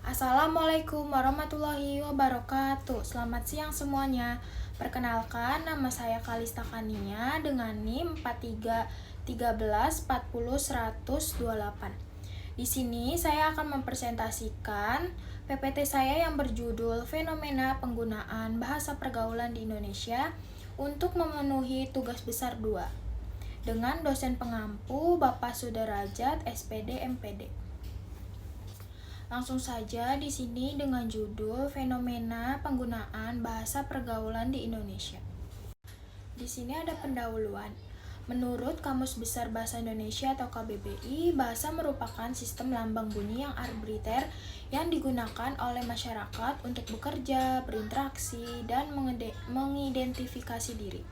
Assalamualaikum warahmatullahi wabarakatuh. Selamat siang semuanya. Perkenalkan, nama saya Kalista Kania dengan NIM 4313400128. Di sini saya akan mempresentasikan PPT saya yang berjudul Fenomena Penggunaan Bahasa Pergaulan di Indonesia untuk memenuhi tugas besar 2 dengan dosen pengampu Bapak Sudarajat SPD MPD. Langsung saja di sini dengan judul Fenomena Penggunaan Bahasa Pergaulan di Indonesia. Di sini ada pendahuluan. Menurut Kamus Besar Bahasa Indonesia atau KBBI, bahasa merupakan sistem lambang bunyi yang arbitrter yang digunakan oleh masyarakat untuk bekerja, berinteraksi, dan mengidentifikasi diri.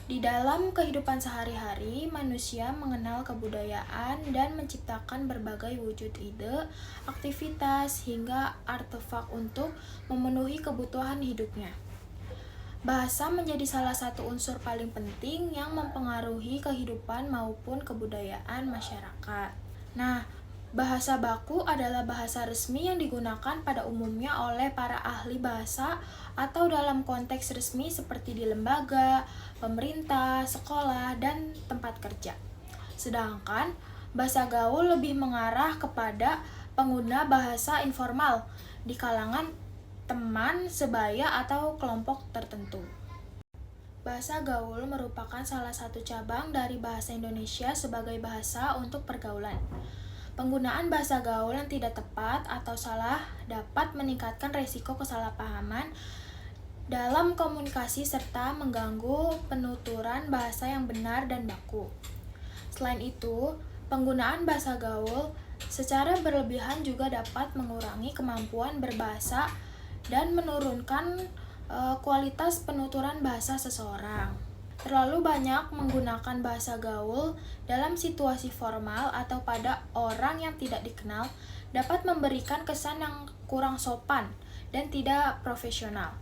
Di dalam kehidupan sehari-hari, manusia mengenal kebudayaan dan menciptakan berbagai wujud ide, aktivitas, hingga artefak untuk memenuhi kebutuhan hidupnya. Bahasa menjadi salah satu unsur paling penting yang mempengaruhi kehidupan maupun kebudayaan masyarakat. Nah, bahasa baku adalah bahasa resmi yang digunakan pada umumnya oleh para ahli bahasa atau dalam konteks resmi seperti di lembaga, pemerintah, sekolah, dan tempat kerja. Sedangkan bahasa gaul lebih mengarah kepada pengguna bahasa informal di kalangan teman, sebaya, atau kelompok tertentu. Bahasa gaul merupakan salah satu cabang dari bahasa Indonesia sebagai bahasa untuk pergaulan. Penggunaan bahasa gaul yang tidak tepat atau salah dapat meningkatkan risiko kesalahpahaman dalam komunikasi serta mengganggu penuturan bahasa yang benar dan baku. Selain itu, penggunaan bahasa gaul secara berlebihan juga dapat mengurangi kemampuan berbahasa dan menurunkan kualitas penuturan bahasa seseorang. Terlalu banyak menggunakan bahasa gaul dalam situasi formal atau pada orang yang tidak dikenal dapat memberikan kesan yang kurang sopan dan tidak profesional.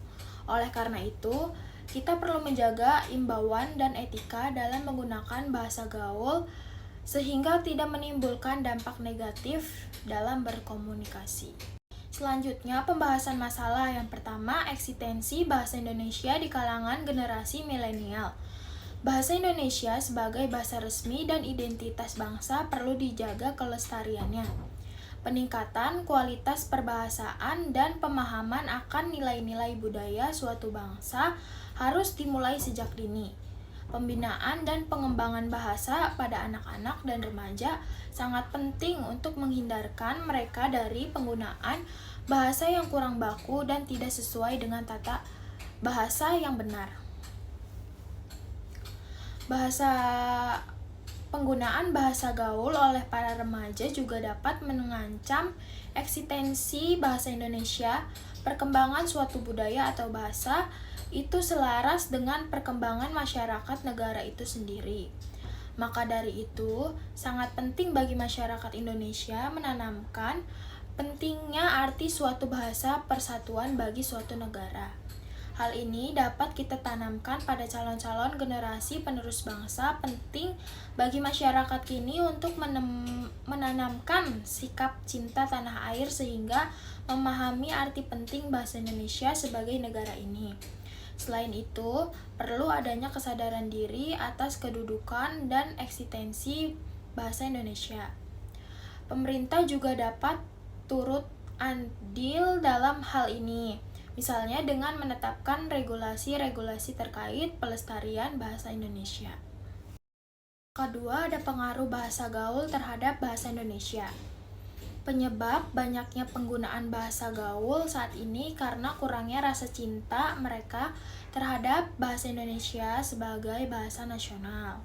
Oleh karena itu, kita perlu menjaga imbauan dan etika dalam menggunakan bahasa gaul sehingga tidak menimbulkan dampak negatif dalam berkomunikasi. Selanjutnya, pembahasan masalah yang pertama, eksistensi bahasa Indonesia di kalangan generasi milenial. Bahasa Indonesia sebagai bahasa resmi dan identitas bangsa perlu dijaga kelestariannya. Peningkatan kualitas perbahasaan dan pemahaman akan nilai-nilai budaya suatu bangsa harus dimulai sejak dini. Pembinaan dan pengembangan bahasa pada anak-anak dan remaja sangat penting untuk menghindarkan mereka dari penggunaan bahasa yang kurang baku dan tidak sesuai dengan tata bahasa yang benar. Penggunaan bahasa gaul oleh para remaja juga dapat mengancam eksistensi bahasa Indonesia. Perkembangan suatu budaya atau bahasa itu selaras dengan perkembangan masyarakat negara itu sendiri. Maka dari itu, sangat penting bagi masyarakat Indonesia menanamkan pentingnya arti suatu bahasa persatuan bagi suatu negara. Hal ini dapat kita tanamkan pada calon-calon generasi penerus bangsa. Penting bagi masyarakat kini untuk menanamkan sikap cinta tanah air sehingga memahami arti penting bahasa Indonesia sebagai negara ini. Selain itu, perlu adanya kesadaran diri atas kedudukan dan eksistensi bahasa Indonesia. Pemerintah juga dapat turut andil dalam hal ini, misalnya dengan menetapkan regulasi-regulasi terkait pelestarian bahasa Indonesia. Kedua, ada pengaruh bahasa gaul terhadap bahasa Indonesia. Penyebab banyaknya penggunaan bahasa gaul saat ini karena kurangnya rasa cinta mereka terhadap bahasa Indonesia sebagai bahasa nasional.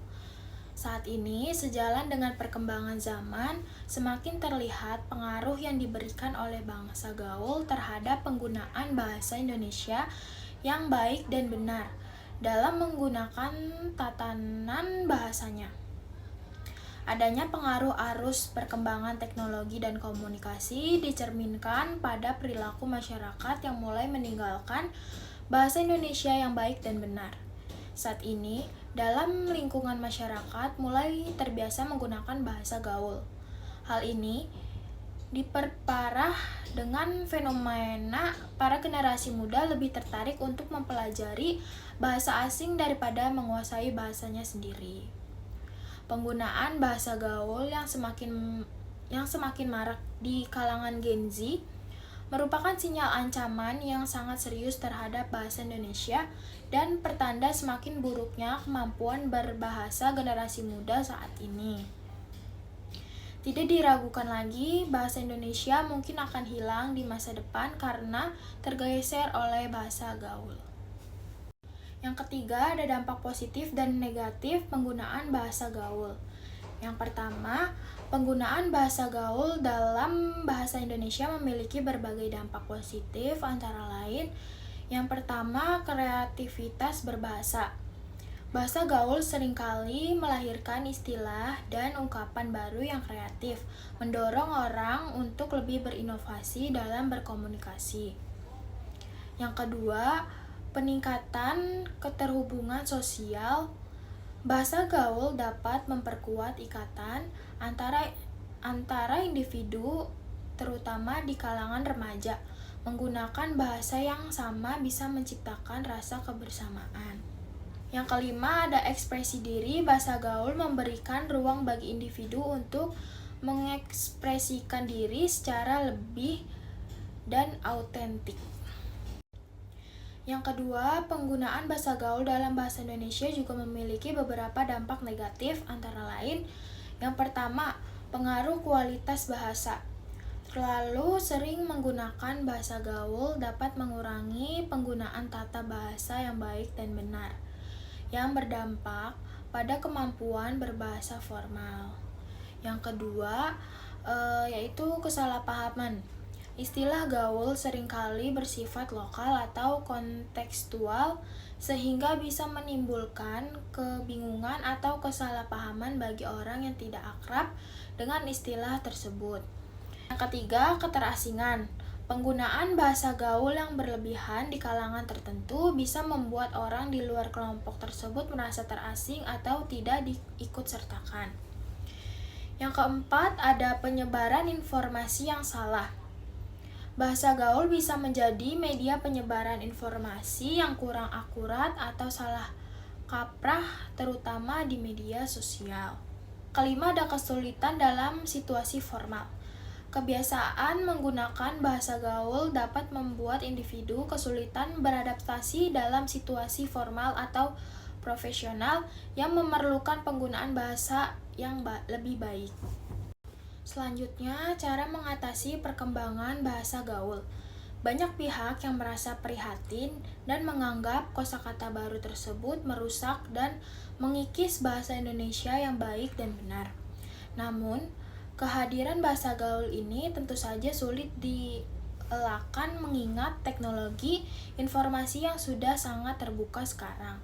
Saat ini, sejalan dengan perkembangan zaman, semakin terlihat pengaruh yang diberikan oleh bangsa gaul terhadap penggunaan bahasa Indonesia yang baik dan benar dalam menggunakan tatanan bahasanya. Adanya pengaruh arus perkembangan teknologi dan komunikasi dicerminkan pada perilaku masyarakat yang mulai meninggalkan bahasa Indonesia yang baik dan benar. Saat ini, dalam lingkungan masyarakat mulai terbiasa menggunakan bahasa gaul. Hal ini diperparah dengan fenomena para generasi muda lebih tertarik untuk mempelajari bahasa asing daripada menguasai bahasanya sendiri. Penggunaan bahasa gaul yang semakin marak di kalangan Gen Z merupakan sinyal ancaman yang sangat serius terhadap bahasa Indonesia dan pertanda semakin buruknya kemampuan berbahasa generasi muda saat ini. Tidak diragukan lagi, bahasa Indonesia mungkin akan hilang di masa depan karena tergeser oleh bahasa gaul. Yang ketiga, ada dampak positif dan negatif penggunaan bahasa gaul. Yang pertama, penggunaan bahasa gaul dalam bahasa Indonesia memiliki berbagai dampak positif, antara lain yang pertama, kreativitas berbahasa. Bahasa gaul seringkali melahirkan istilah dan ungkapan baru yang kreatif, mendorong orang untuk lebih berinovasi dalam berkomunikasi. Yang kedua, peningkatan keterhubungan sosial. Bahasa gaul dapat memperkuat ikatan antara individu, terutama di kalangan remaja. Menggunakan bahasa yang sama bisa menciptakan rasa kebersamaan. Yang kelima, ada ekspresi diri. Bahasa gaul memberikan ruang bagi individu untuk mengekspresikan diri secara lebih dan autentik. Yang kedua, penggunaan bahasa gaul dalam bahasa Indonesia juga memiliki beberapa dampak negatif, antara lain yang pertama, pengaruh kualitas bahasa. Terlalu sering menggunakan bahasa gaul dapat mengurangi penggunaan tata bahasa yang baik dan benar, yang berdampak pada kemampuan berbahasa formal. Yang kedua, yaitu kesalahpahaman. Istilah gaul seringkali bersifat lokal atau kontekstual sehingga bisa menimbulkan kebingungan atau kesalahpahaman bagi orang yang tidak akrab dengan istilah tersebut. Yang ketiga, keterasingan. Penggunaan bahasa gaul yang berlebihan di kalangan tertentu bisa membuat orang di luar kelompok tersebut merasa terasing atau tidak diikutsertakan. Yang keempat, ada penyebaran informasi yang salah. Bahasa gaul bisa menjadi media penyebaran informasi yang kurang akurat atau salah kaprah, terutama di media sosial. Kelima, ada kesulitan dalam situasi formal. Kebiasaan menggunakan bahasa gaul dapat membuat individu kesulitan beradaptasi dalam situasi formal atau profesional yang memerlukan penggunaan bahasa yang lebih baik. Selanjutnya, cara mengatasi perkembangan bahasa gaul. Banyak pihak yang merasa prihatin dan menganggap kosakata baru tersebut merusak dan mengikis bahasa Indonesia yang baik dan benar. Namun, kehadiran bahasa gaul ini tentu saja sulit dielakkan mengingat teknologi informasi yang sudah sangat terbuka sekarang.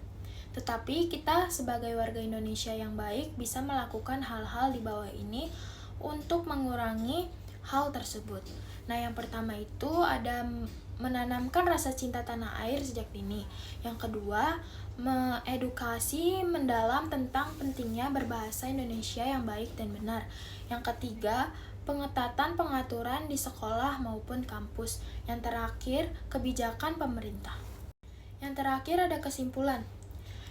Tetapi kita sebagai warga Indonesia yang baik bisa melakukan hal-hal di bawah ini untuk mengurangi hal tersebut. Nah, yang pertama itu ada menanamkan rasa cinta tanah air sejak dini. Yang kedua, mengedukasi mendalam tentang pentingnya berbahasa Indonesia yang baik dan benar. Yang ketiga, pengetatan pengaturan di sekolah maupun kampus. Yang terakhir, kebijakan pemerintah. Yang terakhir ada kesimpulan.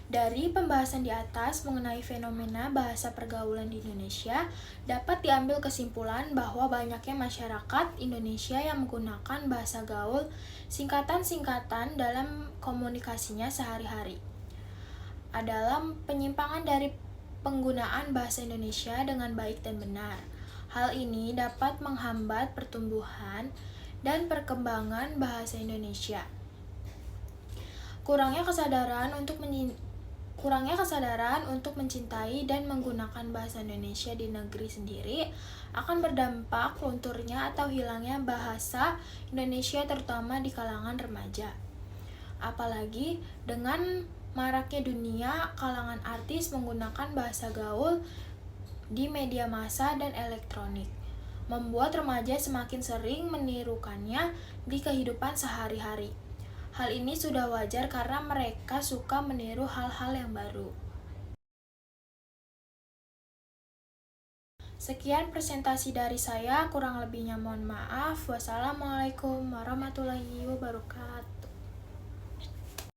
Dari pembahasan di atas mengenai fenomena bahasa pergaulan di Indonesia, dapat diambil kesimpulan bahwa banyaknya masyarakat Indonesia yang menggunakan bahasa gaul singkatan-singkatan dalam komunikasinya sehari-hari adalah penyimpangan dari penggunaan bahasa Indonesia dengan baik dan benar. Hal ini dapat menghambat pertumbuhan dan perkembangan bahasa Indonesia. Kurangnya kesadaran untuk mencintai dan menggunakan bahasa Indonesia di negeri sendiri akan berdampak lunturnya atau hilangnya bahasa Indonesia terutama di kalangan remaja. Apalagi dengan maraknya dunia, kalangan artis menggunakan bahasa gaul di media massa dan elektronik, membuat remaja semakin sering menirukannya di kehidupan sehari-hari. Hal ini sudah wajar karena mereka suka meniru hal-hal yang baru. Sekian presentasi dari saya, kurang lebihnya mohon maaf. Wassalamualaikum warahmatullahi wabarakatuh.